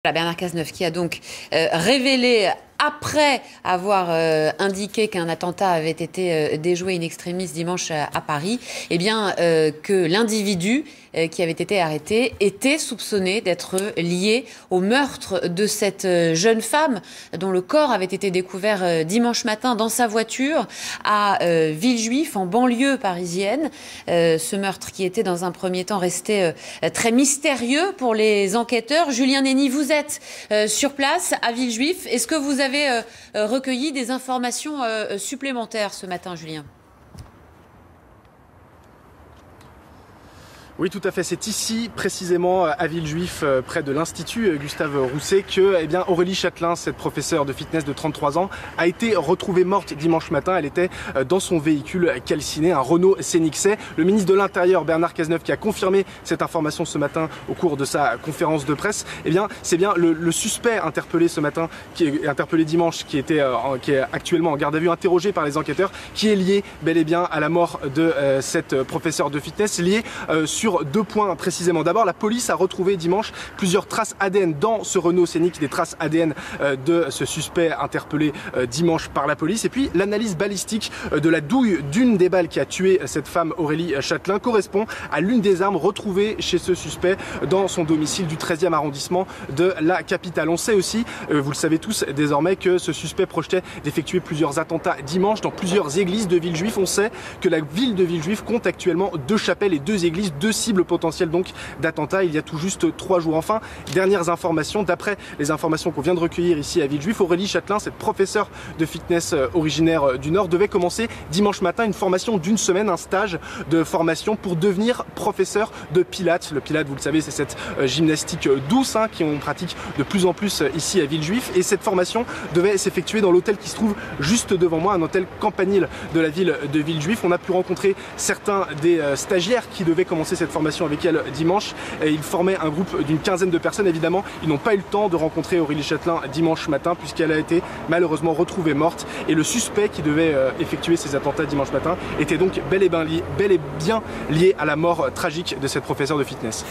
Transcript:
Bernard Cazeneuve qui a donc révélé, après avoir indiqué qu'un attentat avait été déjoué in extremis dimanche à Paris, eh bien, que l'individu qui avait été arrêté était soupçonné d'être lié au meurtre de cette jeune femme dont le corps avait été découvert dimanche matin dans sa voiture à Villejuif, en banlieue parisienne. Ce meurtre qui était dans un premier temps resté très mystérieux pour les enquêteurs. Julien Néni, vous êtes sur place à Villejuif. Est-ce que vous avez recueilli des informations supplémentaires ce matin, Julien ? Oui, tout à fait. C'est ici, précisément, à Villejuif, près de l'Institut Gustave Roussy, que Aurélie Châtelain, cette professeure de fitness de 33 ans, a été retrouvée morte dimanche matin. Elle était dans son véhicule calciné, un Renault Scénic. Le ministre de l'Intérieur, Bernard Cazeneuve, qui a confirmé cette information ce matin au cours de sa conférence de presse. C'est bien le suspect interpellé ce matin, qui est interpellé dimanche, qui est actuellement en garde à vue, interrogé par les enquêteurs, qui est lié bel et bien à la mort de cette professeure de fitness, lié sur 2 points précisément. D'abord, la police a retrouvé dimanche plusieurs traces ADN dans ce Renault Scénic, des traces ADN de ce suspect interpellé dimanche par la police. Et puis, l'analyse balistique de la douille d'une des balles qui a tué cette femme, Aurélie Châtelain, correspond à l'une des armes retrouvées chez ce suspect dans son domicile du 13e arrondissement de la capitale. On sait aussi, vous le savez tous désormais, que ce suspect projetait d'effectuer plusieurs attentats dimanche dans plusieurs églises de Villejuif. On sait que la ville de Villejuif compte actuellement 2 chapelles et 2 églises, 2 cibles potentielles donc d'attentats il y a tout juste 3 jours. Enfin, dernières informations, d'après les informations qu'on vient de recueillir ici à Villejuif, Aurélie Châtelain, cette professeure de fitness originaire du Nord, devait commencer dimanche matin une formation d'1 semaine, un stage de formation pour devenir professeur de pilates. Le pilates, vous le savez, c'est cette gymnastique douce qu'on pratique de plus en plus ici à Villejuif, et cette formation devait s'effectuer dans l'hôtel qui se trouve juste devant moi, un hôtel campanile de la ville de Villejuif. On a pu rencontrer certains des stagiaires qui devaient commencer cette formation avec elle dimanche, et ils formaient un groupe d'une 15aine de personnes. Évidemment, ils n'ont pas eu le temps de rencontrer Aurélie Châtelain dimanche matin, puisqu'elle a été malheureusement retrouvée morte, et le suspect qui devait effectuer ces attentats dimanche matin était donc bel et bien lié à la mort tragique de cette professeure de fitness.